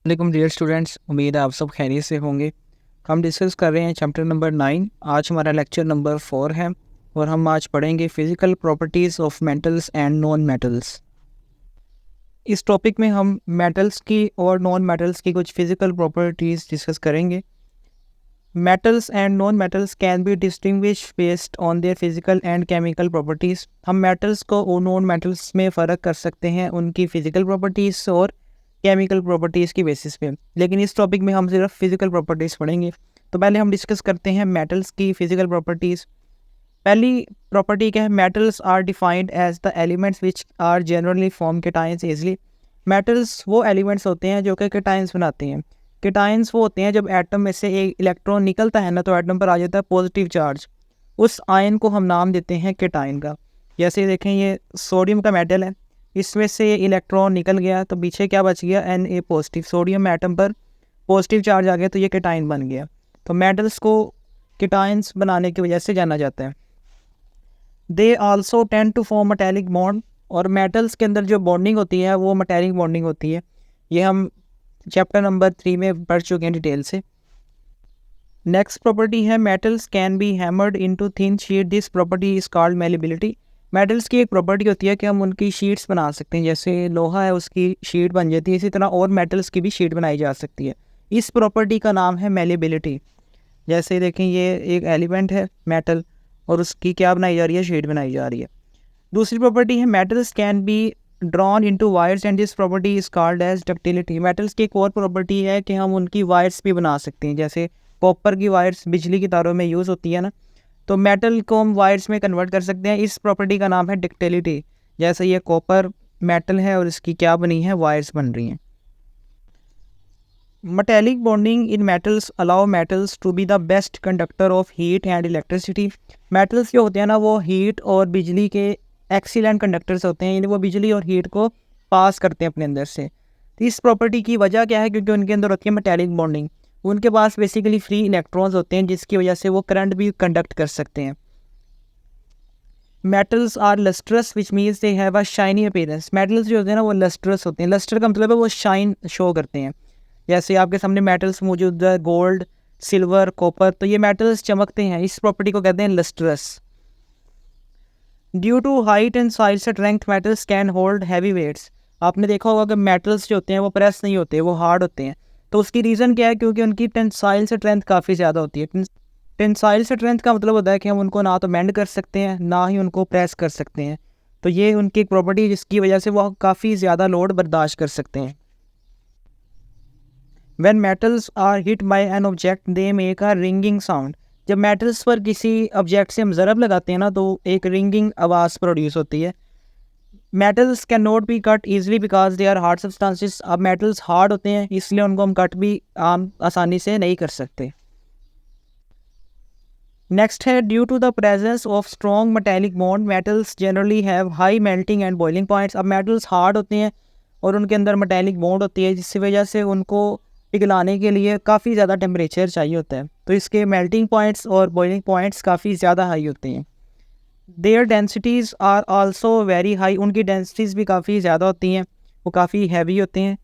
वालेकुम dear students, उम्मीद है आप सब खैरियत से होंगे। हम डिस्कस कर रहे हैं चैप्टर नंबर 9। आज हमारा लेक्चर नंबर 4 है और हम आज पढ़ेंगे physical properties of metals and non metals. इस टॉपिक में हम मेटल्स की और नॉन मेटल्स की कुछ फिज़िकल प्रॉपर्टीज़ डिस्कस करेंगे। Metals and non metals can be distinguish based on their physical and chemical properties. हम मेटल्स को और नॉन मेटल्स में फ़र्क कर सकते हैं उनकी फ़िज़िकल प्रॉपर्टीज़ और केमिकल प्रॉपर्टीज़ की बेसिस पे, लेकिन इस टॉपिक में हम सिर्फ फिज़िकल प्रॉपर्टीज़ पढ़ेंगे। तो पहले हम डिस्कस करते हैं मेटल्स की फ़िज़िकल प्रॉपर्टीज़। पहली प्रॉपर्टी क्या है? Metals are defined as the elements which are generally form cations easily. Metals वो एलिमेंट्स होते हैं जो कि केटाइंस बनाते हैं। केटाइंस वो होते हैं जब एटम में से एक इलेक्ट्रॉन निकलता है ना, तो एटम पर आ जाता है पॉजिटिव चार्ज। उस आयन को हम नाम देते हैं केटाइन का। जैसे देखें, ये सोडियम का मेटल है, इसमें से इलेक्ट्रॉन निकल गया तो पीछे क्या बच गया? Na positive. सोडियम एटम पर पॉजिटिव चार्ज आ गया तो ये केटाइन बन गया। तो मेटल्स को केटाइंस बनाने की वजह से जाना जाता है। They also tend to form metallic bond, और मेटल्स के अंदर जो बॉन्डिंग होती है वो मेटेलिक बॉन्डिंग होती है। ये हम चैप्टर नंबर 3 में पढ़ चुके हैं डिटेल से। नेक्स्ट प्रॉपर्टी है metals can B hammered into thin sheet. This property is called malleability. Metals की एक प्रॉपर्टी होती है कि हम उनकी शीट्स बना सकते हैं। जैसे लोहा है, उसकी शीट बन जाती है, इसी तरह और मेटल्स की भी शीट बनाई जा सकती है। इस प्रॉपर्टी का नाम है मेलेबिलिटी। जैसे देखें, ये एक एलिमेंट है मेटल और उसकी क्या बनाई जा रही है? शीट बनाई जा रही है। दूसरी प्रॉपर्टी है metals can be drawn into wires and this property is called as ductility. Metals की एक और प्रॉपर्टी है कि हम उनकी वायर्स भी बना सकते हैं। जैसे कॉपर की वायर्स बिजली की तारों में यूज़ होती है ना, तो मेटल को हम वायर्स में कन्वर्ट कर सकते हैं। इस प्रॉपर्टी का नाम है डक्टिलिटी। जैसे ये कॉपर मेटल है और इसकी क्या बनी है? वायर्स बन रही हैं। Metallic bonding in metals allow metals to be the best conductor of heat and electricity. Metals जो होते हैं ना, वो हीट और बिजली के एक्सीलेंट कंडक्टर्स होते हैं, यानी वो बिजली और हीट को पास करते हैं अपने अंदर से। तो इस प्रॉपर्टी की वजह क्या है? क्योंकि उनके अंदर होती है मेटेलिक बॉन्डिंग। उनके पास बेसिकली फ्री इलेक्ट्रॉन्स होते हैं, जिसकी वजह से वो करंट भी कंडक्ट कर सकते हैं। Metals are lustrous which means they have a shiny appearance. Metals जो होते हैं ना, वो लस्ट्रस होते हैं। लस्टर का मतलब है वो शाइन शो करते हैं। जैसे आपके सामने मेटल्स मौजूद है, गोल्ड, सिल्वर, कॉपर, तो ये मेटल्स चमकते हैं। इस प्रॉपर्टी को कहते हैं lustrous. Due to height and size strength metals can hold heavy weights. आपने देखा होगा कि मेटल्स जो होते हैं वो प्रेस नहीं होते, वो हार्ड होते हैं। तो उसकी रीज़न क्या है? क्योंकि उनकी टेंसाइल स्ट्रेंथ काफ़ी ज़्यादा होती है। टेंसाइल स्ट्रेंथ का मतलब होता है कि हम उनको ना तो बेंड कर सकते हैं, ना ही उनको प्रेस कर सकते हैं। तो ये उनकी एक प्रॉपर्टी है जिसकी वजह से वो काफ़ी ज़्यादा लोड बर्दाश्त कर सकते हैं। When metals are hit by an object, they make a ringing sound. जब मेटल्स पर किसी ऑब्जेक्ट से हम ज़रब लगाते हैं ना, तो एक रिंगिंग आवाज़ प्रोड्यूस होती है। Metals can not be cut easily because they are hard substances. अब मेटल्स हार्ड होते हैं, इसलिए उनको हम कट भी आसानी से नहीं कर सकते। नेक्स्ट है due to the presence of strong metallic bond metals generally have high melting and boiling points. अब मेटल्स हार्ड होते हैं और उनके अंदर मेटेलिक बॉन्ड होती है, जिसकी वजह से उनको पिघलाने के लिए काफ़ी ज़्यादा टेम्परेचर चाहिए होता है। तो इसके मेल्टिंग पॉइंट्स और बॉइलिंग पॉइंट्स काफ़ी ज़्यादा हाई होते हैं। Their densities are also very high. उनकी डेंसिटीज़ भी काफ़ी ज़्यादा होती हैं, वो काफ़ी हैवी होते हैं।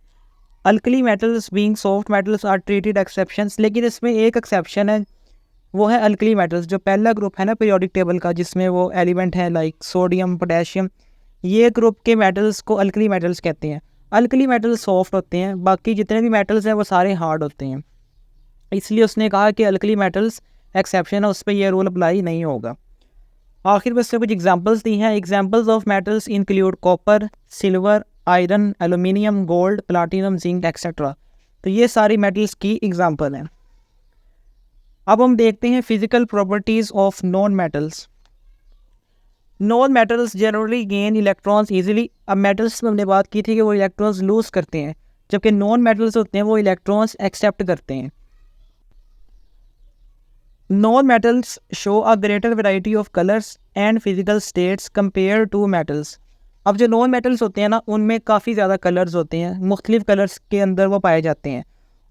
Alkali metals being soft metals are treated exceptions, लेकिन इसमें एक एक्सेप्शन है, वो है अल्कली मेटल्स। जो पहला ग्रुप है ना पीरियोडिक टेबल का, जिसमें वो एलिमेंट है लाइक सोडियम, पोटेशियम, ये ग्रुप के मेटल्स को अल्कली मेटल्स कहते हैं। अल्कली मेटल्स सॉफ्ट होते हैं, बाकी जितने भी मेटल्स हैं वो सारे हार्ड होते हैं। इसलिए उसने कहा कि अल्कली मेटल्स एक्सेप्शन है, उस पर यह रूल अप्लाई नहीं होगा। आखिर में उसने कुछ एग्जांपल्स दी हैं। Examples of metals include copper, silver, iron, aluminium, gold, platinum, zinc etcetera. तो ये सारी मेटल्स की एग्जांपल हैं। अब हम देखते हैं physical properties of non metals. Non metals generally gain electrons easily. अब मेटल्स में हमने बात की थी कि वो इलेक्ट्रॉन्स लूज करते हैं, जबकि नॉन मेटल्स होते हैं वो इलेक्ट्रॉन्स एक्सेप्ट करते हैं। Non metals show a greater variety of colours and physical states compare to metals. अब जो नॉन मेटल्स होते हैं ना, उनमें काफ़ी ज़्यादा कलर्स होते हैं, मुख्तलिफ कलर्स के अंदर वो पाए जाते हैं।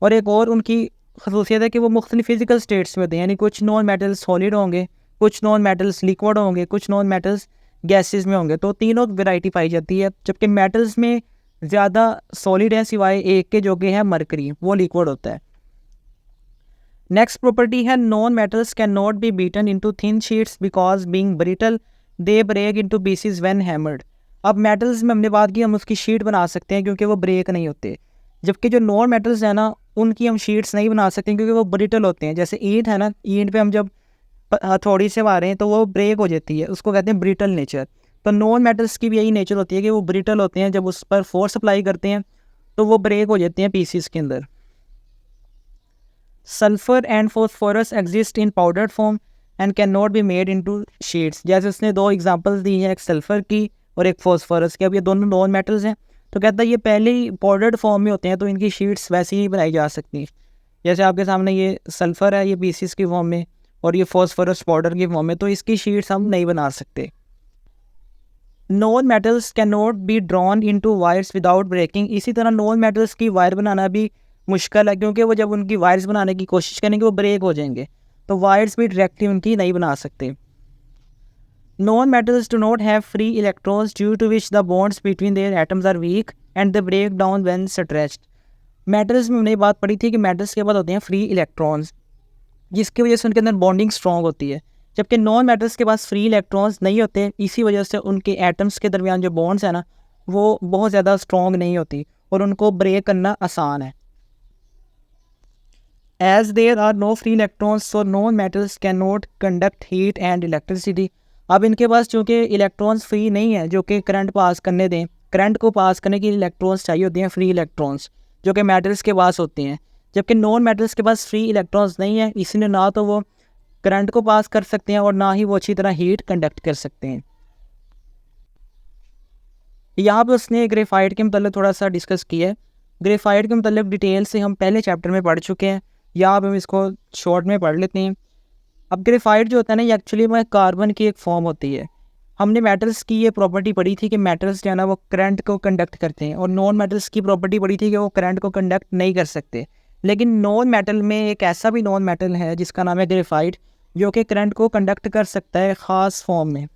और एक और उनकी खसूसियत है कि वो मुख्तलिफ फिजिकल स्टेट्स में होते हैं, यानी कुछ नॉन मेटल्स सॉलिड होंगे, कुछ नॉन मेटल्स लिक्विड होंगे, कुछ नॉन मेटल्स गैसेस में होंगे। तो तीनों वैरायटी पाई जाती है। जबकि मेटल्स में ज़्यादा सॉलिड है सिवाय एक के, जो कि है मरकरी, वो लिक्विड होता है। नेक्स्ट प्रॉपर्टी है non metals can not be beaten into thin sheets because being brittle they break into pieces when hammered. अब मेटल्स में हमने बात की, हम उसकी शीट बना सकते हैं क्योंकि वो ब्रेक नहीं होते, जबकि जो नॉन मेटल्स है ना उनकी हम शीट्स नहीं बना सकते क्योंकि वो ब्रिटल होते हैं। जैसे ईंट है ना, ईंट पे हम जब हथौड़ी से मारें हैं तो वो ब्रेक हो जाती है, उसको कहते हैं ब्रिटल नेचर। तो नॉन मेटल्स की भी यही नेचर होती है कि वो ब्रिटल होते हैं, जब उस पर फोर्स अप्लाई करते हैं तो वो ब्रेक हो जाते हैं पीसीस के अंदर। Sulphur and phosphorus exist in powdered form and can not be made into sheets. जैसे उसने दो एग्जांपल्स दी हैं, एक सल्फर की और एक फॉस्फोरस की। अब ये दोनों नॉन मेटल्स हैं, तो कहता है ये पहले ही पाउडर्ड फॉर्म में होते हैं तो इनकी शीट्स वैसे ही बनाई जा सकती। जैसे आपके सामने ये सल्फर है, ये पीसीस की फॉर्म में, और ये फॉस्फोरस पाउडर की फॉर्म में, तो इसकी शीट्स हम नहीं बना सकते। Non metals can not be drawn into wires without breaking. इसी तरह नॉन मेटल्स की वायर बनाना भी मुश्किल है क्योंकि वो जब उनकी वायर्स बनाने की कोशिश करेंगे वो ब्रेक हो जाएंगे, तो वायर्स भी डायरेक्टली उनकी नहीं बना सकते। Non metals do not have free electrons due to which the bonds between their atoms are weak and they break down when stretched. Metals में हमने बात पढ़ी थी कि मेटल्स के बाद होते हैं फ्री इलेक्ट्रॉन्स, जिसकी वजह से उनके अंदर बॉन्डिंग स्ट्रॉन्ग होती है, जबकि नॉन मेटल्स के पास फ्री इलेक्ट्रॉन्स नहीं होते। इसी वजह से उनके एटम्स के दरमियान जो बॉन्ड्स है ना वो बहुत ज़्यादा स्ट्रॉन्ग नहीं होती और उनको ब्रेक करना आसान है। As there are no free electrons so non metals can not conduct heat and electricity. अब इनके पास चूँकि इलेक्ट्रॉन्स फ्री नहीं है जो कि करंट पास करने दें, करंट को पास करने के लिए इलेक्ट्रॉन्स चाहिए होते हैं, फ्री इलेक्ट्रॉन्स, जो कि मेटल्स के पास होते हैं, जबकि नॉन मेटल्स के पास फ्री इलेक्ट्रॉन्स नहीं है, इसलिए ना तो वो करंट को पास कर सकते हैं और ना ही वो अच्छी तरह हीट कंडक्ट कर सकते हैं। यहाँ पे उसने ग्रेफाइट के मतलब थोड़ा सा डिस्कस किया है। ग्रेफाइट के मतलब डिटेल से हम पहले चैप्टर में पढ़ चुके हैं, यहाँ पे हम इसको शॉर्ट में पढ़ लेते हैं। अब ग्रेफाइट जो होता है ना, ये एक्चुअली में कार्बन की एक फॉर्म होती है। हमने मेटल्स की ये प्रॉपर्टी पढ़ी थी कि मेटल्स जो है ना वो करंट को कंडक्ट करते हैं, और नॉन मेटल्स की प्रॉपर्टी पढ़ी थी कि वो करंट को कंडक्ट नहीं कर सकते। लेकिन नॉन मेटल में एक ऐसा भी नॉन मेटल है जिसका नाम है ग्रेफाइट, जो कि करंट को कंडक्ट कर सकता है ख़ास फॉर्म में।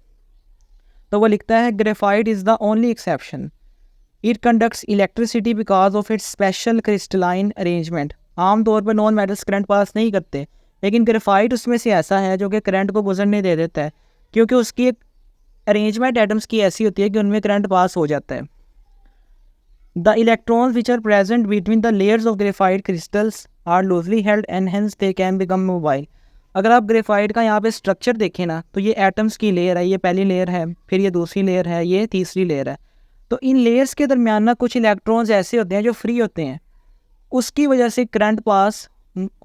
तो वो लिखता है graphite is the only exception, it conducts electricity because of its special crystalline arrangement. आमतौर पर नॉन मेटल्स करंट पास नहीं करते, लेकिन ग्रेफाइट उसमें से ऐसा है जो कि करंट को गुजरने दे देता है, क्योंकि उसकी एक अरेंजमेंट एटम्स की ऐसी होती है कि उनमें करंट पास हो जाता है। The electrons which are present between the layers of graphite crystals are loosely held and hence they can become mobile. अगर आप ग्रेफाइट का यहाँ पे स्ट्रक्चर देखें ना, तो ये एटम्स की लेयर है, ये पहली लेयर है, फिर ये दूसरी लेयर है, ये तीसरी लेयर है। तो इन लेयर्स के दरमियान ना कुछ इलेक्ट्रॉन्स ऐसे होते हैं जो फ्री होते हैं, उसकी वजह से करंट पास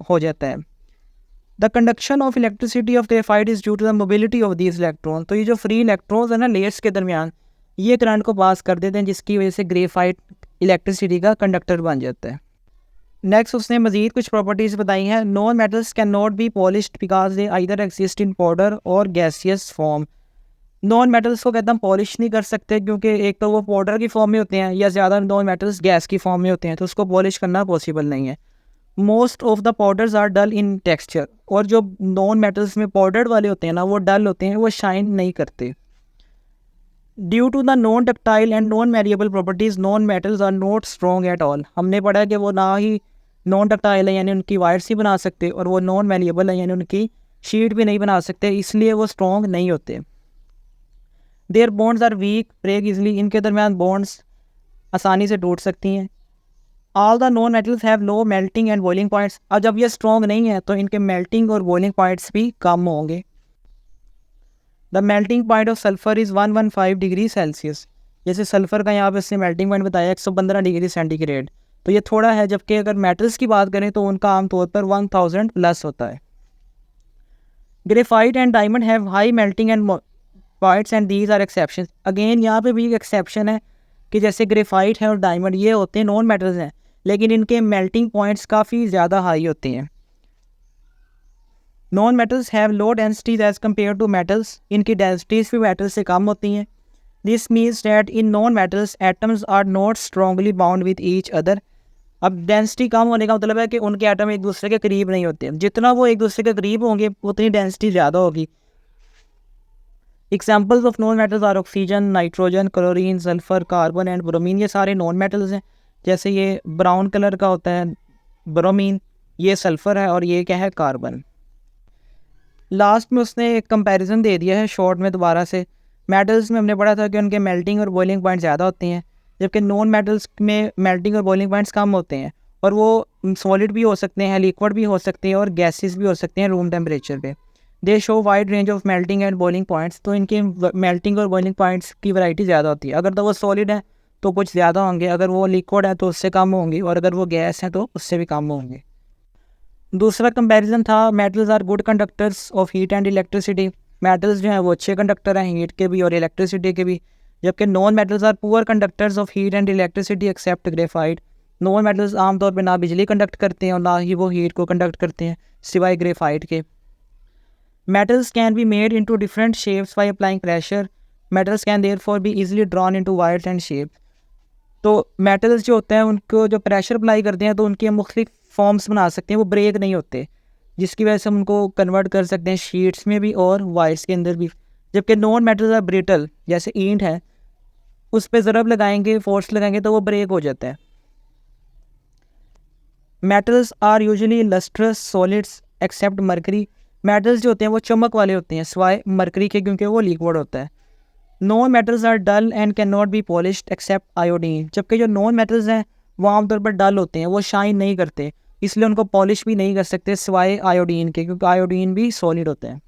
हो जाता है। The conduction of electricity of graphite is due to the mobility of these electron. तो ये जो फ्री इलेक्ट्रॉन्स है ना लेयर्स के दरमियान, ये करंट को पास कर देते हैं, जिसकी वजह से ग्रेफाइट इलेक्ट्रिसिटी का कंडक्टर बन जाता है। नेक्स्ट उसने मजीद कुछ प्रॉपर्टीज़ बताई हैं। Non metals can not be polished because they either exist in powder और गैसियस फॉर्म। नॉन मेटल्स को कहते हैं पॉलिश नहीं कर सकते क्योंकि एक तो वो पाउडर की फॉर्म में होते हैं, या ज़्यादा नॉन मेटल्स गैस की फॉर्म में होते हैं, तो उसको पॉलिश करना पॉसिबल नहीं है। Most of the powders are dull in texture, और जो नॉन मेटल्स में पाउडर्ड वाले होते हैं ना वो डल होते हैं, वो शाइन नहीं करते। Due to the non ductile and non malleable properties non metals are not strong at all. हमने पढ़ा कि वो ना ही नॉन डक्टाइल है यानी उनकी वायर्स ही बना सकते, और वो नॉन मैरिएबल है यानी उनकी शीट भी नहीं बना सकते, इसलिए वो स्ट्रॉन्ग नहीं होते। Their bonds are weak, break easily, इनके दरमियान बॉन्ड्स आसानी से टूट सकती हैं। All the non metals have low melting and boiling points. अब जब ये स्ट्रॉन्ग नहीं है तो इनके मेल्टिंग और बॉइलिंग पॉइंट्स भी कम होंगे। The melting point of sulphur is 115 degree Celsius. जैसे सल्फर का यहाँ पे इसने मेल्टिंग पॉइंट बताया 115 डिग्री सेंटीग्रेड, तो ये थोड़ा है, जबकि अगर मेटल्स की बात करें तो उनका आमतौर पर 1000 प्लस होता है। Graphite and diamond have high melting and points and these are exception. Again यहाँ पे भी एक एक्सेप्शन है कि जैसे ग्रेफाइट है और डायमंड ये होते हैं नॉन मेटल्स हैं, लेकिन इनके मेल्टिंग पॉइंट्स काफ़ी ज़्यादा हाई होते हैं। Non metals have low densities as compare to metals, इनकी डेंसिटीज भी मेटल्स से कम होती हैं। This means that in non metals atoms are not strongly bound with each other. अब डेंसिटी कम होने का मतलब है कि उनके एटम एक दूसरे के करीब नहीं होते, जितना वो एक दूसरे के करीब होंगे उतनी डेंसिटी ज़्यादा होगी। Examples of non metals are oxygen, nitrogen, chlorine, sulphur, carbon and bromine. ये सारे नॉन मेटल्स हैं। जैसे ये ब्राउन कलर का होता है ब्रोमीन, ये सल्फर है और ये क्या है कार्बन। लास्ट में उसने एक कंपैरिजन दे दिया है शॉर्ट में दोबारा से। मेटल्स में हमने पढ़ा था कि उनके मेल्टिंग और बॉइलिंग पॉइंट ज़्यादा होते हैं, जबकि नॉन मेटल्स में मेल्टिंग और बॉइलिंग पॉइंट्स कम होते हैं, और वो सॉलिड भी हो सकते हैं, लिक्विड भी हो सकते हैं और गैसेस भी हो सकते हैं रूम टेम्परेचर पे। दे show wide range of melting and boiling points. तो इनके मेल्टिंग और बॉइलिंग पॉइंट्स की वैरायटी ज़्यादा होती है। अगर तो वो सॉलिड है तो कुछ ज़्यादा होंगे, अगर वो लिक्विड है तो उससे कम होंगे, और अगर वो गैस है तो उससे भी कम होंगे। दूसरा कंपैरिजन था metals are good conductors of heat and electricity. Metals जो हैं वो अच्छे कंडक्टर हैं हीट के भी और इलेक्ट्रिसिटी के भी, जबकि non metals are poor conductors of heat and electricity except graphite. Non metals आमतौर पर ना बिजली कंडक्ट करते हैं और ना ही वो हीट को कंडक्ट करते हैं, सिवाय ग्रेफाइट के। Metals can be made into different shapes by applying pressure. Metals can therefore be easily drawn into wires and shape. तो मेटल्स जो होते हैं उनको जो प्रेशर अप्लाई करते हैं तो उनकी हम मुख्तलिफ फॉर्म्स बना सकते हैं, वो ब्रेक नहीं होते, जिसकी वजह से हम उनको कन्वर्ट कर सकते हैं शीट्स में भी और वायर्स के अंदर भी। जबकि नॉन मेटल्स आर ब्रिटल, जैसे ईंट है, उस पर ज़रब लगाएंगे, फोर्स लगाएंगे तो वो ब्रेक हो जाता है। Metals are usually lustrous solids except mercury. Metals जो होते हैं वो चमक वाले होते हैं सिवाय मरकरी के, क्योंकि वो लिक्विड होता है। Non metals are dull and can not be polished except iodine. जबकि जो नॉन मेटल्स हैं वो आमतौर पर डल होते हैं, वो शाइन नहीं करते, इसलिए उनको पॉलिश भी नहीं कर सकते सिवाय आयोडीन के, क्योंकि आयोडीन भी सॉलिड होते हैं।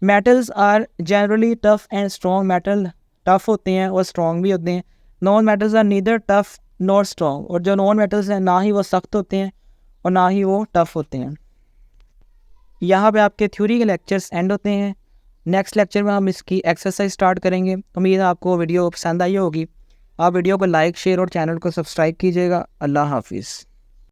Metals are generally tough and strong. Metal tough होते हैं और स्ट्रॉन्ग भी होते हैं। Non metals are neither tough not strong. और जो नॉन मेटल्स हैं ना ही वो सख्त होते हैं और ना ही वो टफ होते हैं। यहाँ पे आपके थ्योरी के लेक्चर्स एंड होते हैं। नेक्स्ट लेक्चर में हम इसकी एक्सरसाइज स्टार्ट करेंगे। उम्मीद है आपको वीडियो पसंद आई होगी। आप वीडियो को लाइक, शेयर और चैनल को सब्सक्राइब कीजिएगा। अल्लाह हाफिज़।